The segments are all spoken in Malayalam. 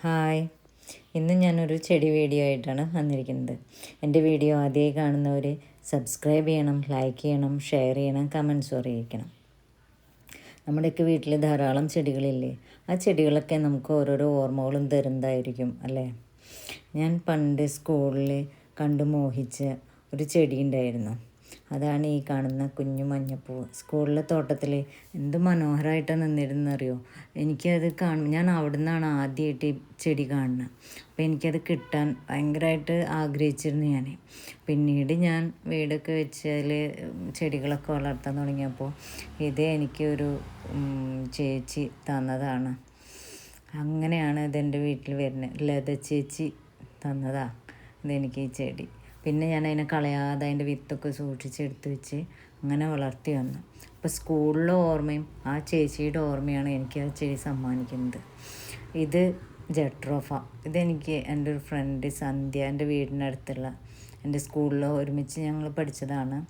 ഹായ്, ഇന്ന് ഞാനൊരു ചെടി വീഡിയോ ആയിട്ടാണ് വന്നിരിക്കുന്നത്. എൻ്റെ വീഡിയോ ആദ്യമായി കാണുന്നവർ സബ്സ്ക്രൈബ് ചെയ്യണം, ലൈക്ക് ചെയ്യണം, ഷെയർ ചെയ്യണം, കമൻസും അറിയിക്കണം. നമ്മുടെയൊക്കെ വീട്ടിൽ ധാരാളം ചെടികളില്ലേ? ആ ചെടികളൊക്കെ നമുക്ക് ഓരോരോ ഓർമ്മകളും തരുന്നതായിരിക്കും അല്ലേ? ഞാൻ പണ്ട് സ്കൂളിൽ കണ്ടു മോഹിച്ച ഒരു ചെടി ഉണ്ടായിരുന്നു. അതാണ് ഈ കാണുന്ന കുഞ്ഞു മഞ്ഞപ്പൂവ്. സ്കൂളിലെ തോട്ടത്തിൽ എന്ത് മനോഹരമായിട്ടാണ് നിന്നിരുന്നറിയോ. എനിക്കത് ഞാൻ അവിടെ നിന്നാണ് ആദ്യമായിട്ട് ഈ ചെടി കാണുന്നത്. അപ്പോൾ എനിക്കത് കിട്ടാൻ ഭയങ്കരമായിട്ട് ആഗ്രഹിച്ചിരുന്നു ഞാൻ. പിന്നീട് ഞാൻ വീടൊക്കെ വെച്ച് അതിൽ ചെടികളൊക്കെ വളർത്താൻ തുടങ്ങിയപ്പോൾ ഇത് എനിക്കൊരു ചേച്ചി തന്നതാണ്. അങ്ങനെയാണ് ഇതെൻ്റെ വീട്ടിൽ വരുന്നത്. ലത ചേച്ചി തന്നതാ ഇതെനിക്ക് ഈ ചെടി. പിന്നെ ഞാൻ അതിനെ കളയാതെ അതിൻ്റെ വിത്തൊക്കെ സൂക്ഷിച്ചെടുത്ത് വെച്ച് അങ്ങനെ വളർത്തി വന്നു. അപ്പോൾ സ്കൂളിലെ ഓർമ്മയും ആ ചേച്ചിയുടെ ഓർമ്മയാണ് എനിക്ക് ആ ചെടി സമ്മാനിക്കുന്നത്. ഇത് ജട്രോഫ. ഇതെനിക്ക് എൻ്റെ ഒരു ഫ്രണ്ട് സന്ധ്യ, എൻ്റെ വീടിനടുത്തുള്ള എൻ്റെ സ്കൂളിൽ ഒരുമിച്ച് ഞങ്ങൾ പഠിച്ചതാണ്.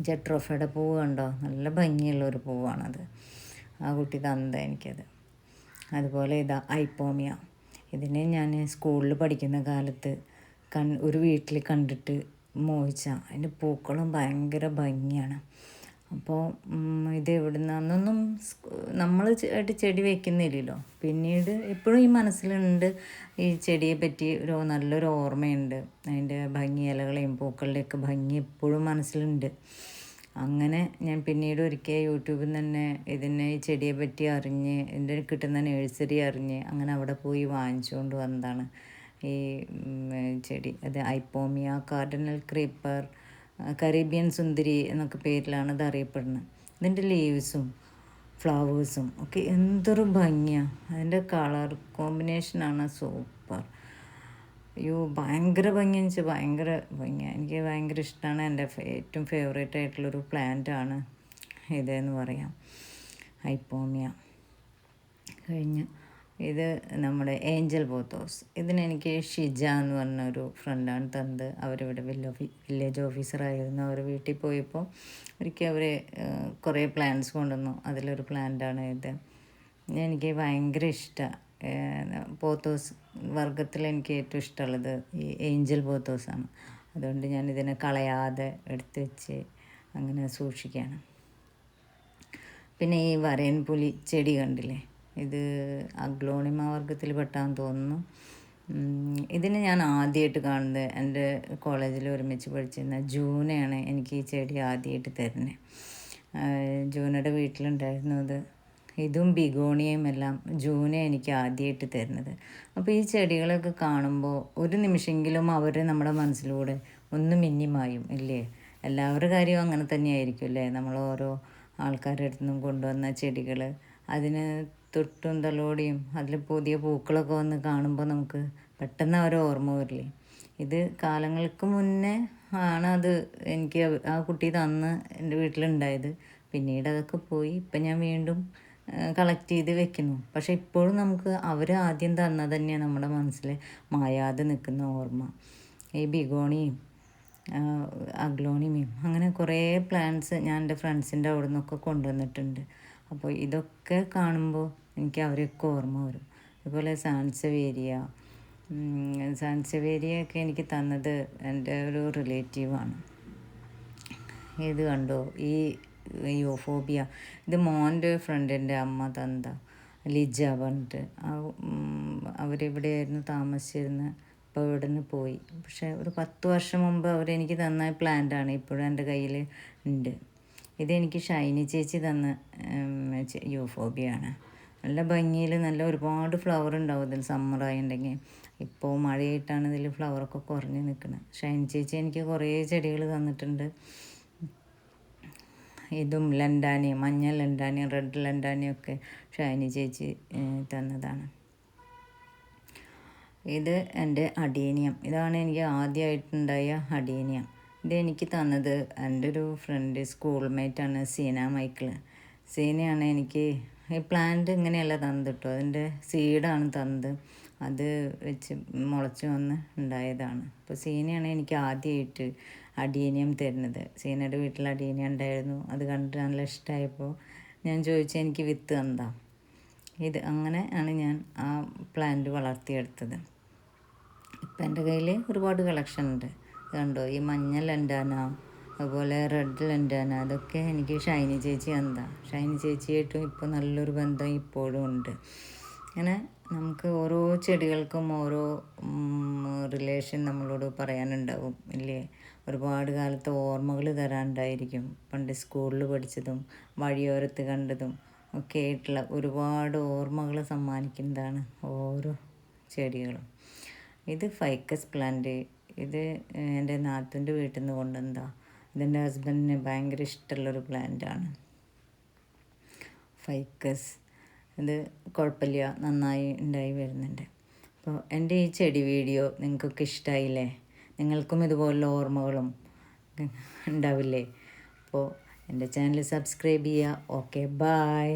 ജട്രോഫയുടെ പൂവ് കണ്ടോ? നല്ല ഭംഗിയുള്ള ഒരു പൂവാണത്. ആ കുട്ടി തന്നത് എനിക്കത്. അതുപോലെ ഇതാ ഐപ്പോമിയ. ഇതിനെ ഞാൻ സ്കൂളിൽ പഠിക്കുന്ന കാലത്ത് ഒരു വീട്ടിൽ കണ്ടിട്ട് മോഹിച്ച. അതിൻ്റെ പൂക്കളും ഭയങ്കര ഭംഗിയാണ്. അപ്പോൾ ഇത് എവിടുന്നാന്നൊന്നും നമ്മൾ ആയിട്ട് ചെടി വയ്ക്കുന്നില്ലല്ലോ. പിന്നീട് എപ്പോഴും ഈ മനസ്സിലുണ്ട് ഈ ചെടിയെ പറ്റി നല്ലൊരു ഓർമ്മയുണ്ട്. അതിൻ്റെ ഭംഗി, ഇലകളെയും പൂക്കളുടെയൊക്കെ ഭംഗി എപ്പോഴും മനസ്സിലുണ്ട്. അങ്ങനെ ഞാൻ പിന്നീട് ഒരിക്കൽ യൂട്യൂബിൽ നിന്ന് തന്നെ ഈ ചെടിയെ പറ്റി അറിഞ്ഞ്, ഇതിൻ്റെ കിട്ടുന്ന നഴ്സറി അറിഞ്ഞ് അങ്ങനെ അവിടെ പോയി വാങ്ങിച്ചുകൊണ്ട് വന്നതാണ് ഈ ചെടി. അത് ഐപ്പോമിയ കാർഡിനൽ ക്രീപ്പർ, കരീബിയൻ സുന്ദരി എന്നൊക്കെ പേരിലാണ് ഇത് അറിയപ്പെടുന്നത്. ഇതിൻ്റെ ലീവ്സും ഫ്ലവേഴ്സും ഒക്കെ എന്തൊരു ഭംഗിയാണ്. അതിൻ്റെ കളർ കോമ്പിനേഷനാണ് സൂപ്പർ. ഭയങ്കര ഭംഗിയെന്ന് വെച്ചാൽ ഭയങ്കര ഭംഗിയാണ്. എനിക്ക് ഭയങ്കര ഇഷ്ടമാണ്. എൻ്റെ ഏറ്റവും ഫേവറേറ്റ് ആയിട്ടുള്ളൊരു പ്ലാന്റാണ് ഇതെന്ന് പറയാം, ഐപ്പോമിയ. കഴിഞ്ഞ് ഇത് നമ്മുടെ ഏഞ്ചൽ പോത്തോസ്. ഇതിനെനിക്ക് ഷിജ എന്ന് പറഞ്ഞൊരു ഫ്രണ്ടാണ് തന്നത്. അവരിവിടെ വില്ലേജ് ഓഫീസറായിരുന്നു. അവർ വീട്ടിൽ പോയപ്പോൾ ഒരിക്കൽ അവർ കുറേ പ്ലാന്റ്സ് കൊണ്ടുവന്നു. അതിലൊരു പ്ലാന്റാണ് ഇത്. എനിക്ക് ഭയങ്കര ഇഷ്ടമാണ്. പോത്തോസ് വർഗത്തിൽ എനിക്ക് ഏറ്റവും ഇഷ്ടമുള്ളത് ഈ ഏഞ്ചൽ പോത്തോസാണ്. അതുകൊണ്ട് ഞാൻ ഇതിനെ കളയാതെ എടുത്ത് വെച്ച് അങ്ങനെ സൂക്ഷിക്കുകയാണ്. പിന്നെ ഈ വരയൻ പുലി ചെടി കണ്ടില്ലേ? ഇത് അഗ്ലോണിമ വർഗത്തിൽ പെട്ടാന്ന് തോന്നുന്നു. ഇതിന് ഞാൻ ആദ്യമായിട്ട് കാണുന്നത് എൻ്റെ കോളേജിൽ ഒരുമിച്ച് പഠിച്ചിരുന്ന ജൂനയാണ് എനിക്ക് ഈ ചെടി ആദ്യമായിട്ട് തരുന്നത്. ജൂനയുടെ വീട്ടിലുണ്ടായിരുന്നു അത്. ഇതും ബിഗോണിയയും എല്ലാം ജൂന എനിക്ക് ആദ്യമായിട്ട് തരുന്നത്. അപ്പോൾ ഈ ചെടികളൊക്കെ കാണുമ്പോൾ ഒരു നിമിഷമെങ്കിലും അവർ നമ്മുടെ മനസ്സിലൂടെ ഒന്ന് മിന്നിമായും ഇല്ലേ? എല്ലാവരുടെ കാര്യവും അങ്ങനെ തന്നെയായിരിക്കും അല്ലേ? നമ്മൾ ഓരോ ആൾക്കാരുടെ അടുത്തു നിന്നും കൊണ്ടുവന്ന ചെടികൾ അതിന് തൊട്ടും തലോടിയും അതിൽ പുതിയ പൂക്കളൊക്കെ വന്ന് കാണുമ്പോൾ നമുക്ക് പെട്ടെന്ന് അവരെ ഓർമ്മ വരില്ലേ? ഇത് കാലങ്ങൾക്ക് മുന്നേ ആണ് അത് എനിക്ക് ആ കുട്ടി തന്ന് എൻ്റെ വീട്ടിലുണ്ടായത്. പിന്നീട് അതൊക്കെ പോയി. ഇപ്പം ഞാൻ വീണ്ടും കളക്ട് ചെയ്ത് വെക്കുന്നു. പക്ഷെ ഇപ്പോഴും നമുക്ക് അവർ ആദ്യം തന്നത് തന്നെയാണ് നമ്മുടെ മനസ്സിൽ മായാതെ നിൽക്കുന്ന ഓർമ്മ. ഈ ബിഗോണിയും അഗ്ലോണിമയും അങ്ങനെ കുറേ പ്ലാന്റ്സ് ഞാൻ എൻ്റെ ഫ്രണ്ട്സിൻ്റെ അവിടെ നിന്നൊക്കെ കൊണ്ടുവന്നിട്ടുണ്ട്. അപ്പോൾ ഇതൊക്കെ കാണുമ്പോൾ എനിക്ക് അവരെയൊക്കെ ഓർമ്മ വരും. അതുപോലെ സാൻസവേരിയൊക്കെ എനിക്ക് തന്നത് എൻ്റെ ഒരു റിലേറ്റീവാണ്. ഇത് കണ്ടോ? ഈ യൂഫോബിയ. ഇത് മോൻ്റെ ഫ്രണ്ടിൻ്റെ അമ്മ തന്ന ലിജ പറഞ്ഞിട്ട്. അവരിവിടെയായിരുന്നു താമസിച്ചിരുന്നത്. ഇപ്പോൾ ഇവിടെ നിന്ന് പോയി. പക്ഷേ ഒരു 10 വർഷം മുമ്പ് അവരെനിക്ക് തന്ന പ്ലാന്റാണ് ഇപ്പോഴും എൻ്റെ കയ്യിൽ ഉണ്ട്. ഇതെനിക്ക് ഷൈനി ചേച്ചി തന്ന യൂഫോബിയാണ്. നല്ല ഭംഗിയിൽ നല്ല ഒരുപാട് ഫ്ലവർ ഉണ്ടാവും ഇതിൽ സമ്മറായിട്ടുണ്ടെങ്കിൽ. ഇപ്പോൾ മഴയായിട്ടാണ് ഇതിൽ ഫ്ലവറൊക്കെ കുറഞ്ഞ് നിൽക്കുന്നത്. ഷൈനി ചേച്ചി എനിക്ക് കുറേ ചെടികൾ തന്നിട്ടുണ്ട്. ഇതും ലണ്ടാനിയും, മഞ്ഞ ലണ്ടാനിയും റെഡ് ലണ്ടാനിയും ഒക്കെ ഷൈനി ചേച്ചി തന്നതാണ്. ഇത് എൻ്റെ അഡീനിയം. ഇതാണ് എനിക്ക് ആദ്യമായിട്ടുണ്ടായ അഡീനിയം. ഇതെനിക്ക് തന്നത് എൻ്റെ ഒരു ഫ്രണ്ട്, സ്കൂൾമേറ്റാണ് സീന മൈക്കിൾ. സീനയാണ് എനിക്ക് ഈ പ്ലാന്റ് ഇങ്ങനെയല്ല തന്നത് കേട്ടോ. അതിൻ്റെ സീഡാണ് തന്നത്. അത് വെച്ച് മുളച്ച് വന്ന് ഉണ്ടായതാണ്. അപ്പോൾ സീനയാണ് എനിക്ക് ആദ്യമായിട്ട് അഡീനിയം തരുന്നത്. സീനയുടെ വീട്ടിൽ അഡീനിയം ഉണ്ടായിരുന്നു. അത് കണ്ടിട്ട് നല്ല ഇഷ്ടമായപ്പോൾ ഞാൻ ചോദിച്ചു എനിക്ക് വിത്ത് തന്നതാണ്. ഇത് അങ്ങനെ ആണ് ഞാൻ ആ പ്ലാന്റ് വളർത്തിയെടുത്തത്. ഇപ്പം എൻ്റെ കയ്യിൽ ഒരുപാട് കളക്ഷൻ ഉണ്ട്. കണ്ടോ, ഈ മഞ്ഞ ലൻഡാന, അതുപോലെ റെഡ് ലൻഡാന, അതൊക്കെ എനിക്ക് ഷൈനി ചേച്ചി എന്താ ഷൈനി ചേച്ചിയായിട്ടും ഇപ്പോൾ നല്ലൊരു ബന്ധം ഇപ്പോഴും ഉണ്ട്. അങ്ങനെ നമുക്ക് ഓരോ ചെടികൾക്കും ഓരോ റിലേഷൻ നമ്മളോട് പറയാനുണ്ടാവും ഇല്ലേ. ഒരുപാട് കാലത്തെ ഓർമ്മകൾ തരാനുണ്ടായിരിക്കും. പണ്ട് സ്കൂളിൽ പഠിച്ചതും വഴിയോരത്ത് കണ്ടതും ഒക്കെ ആയിട്ടുള്ള ഒരുപാട് ഓർമ്മകൾ സമ്മാനിക്കുന്നതാണ് ഓരോ ചെടികളും. ഇത് ഫൈക്കസ് പ്ലാന്റ്. ഇത് എൻ്റെ നാത്തൂൻ്റെ വീട്ടിൽ നിന്ന് കൊണ്ടുവന്നതാ. ഇതെൻ്റെ ഹസ്ബൻഡിന് ഭയങ്കര ഇഷ്ടമുള്ളൊരു പ്ലാന്റാണ് ഫൈക്കസ്. ഇത് കുഴപ്പമില്ല, നന്നായി ഉണ്ടായി വരുന്നുണ്ട്. അപ്പോൾ എൻ്റെ ഈ ചെടി വീഡിയോ നിങ്ങൾക്കൊക്കെ ഇഷ്ടമായില്ലേ? നിങ്ങൾക്കും ഇതുപോലുള്ള ഓർമ്മകളും ഉണ്ടാവില്ലേ? അപ്പോൾ എൻ്റെ ചാനൽ സബ്സ്ക്രൈബ് ചെയ്യുക. Okay, bye.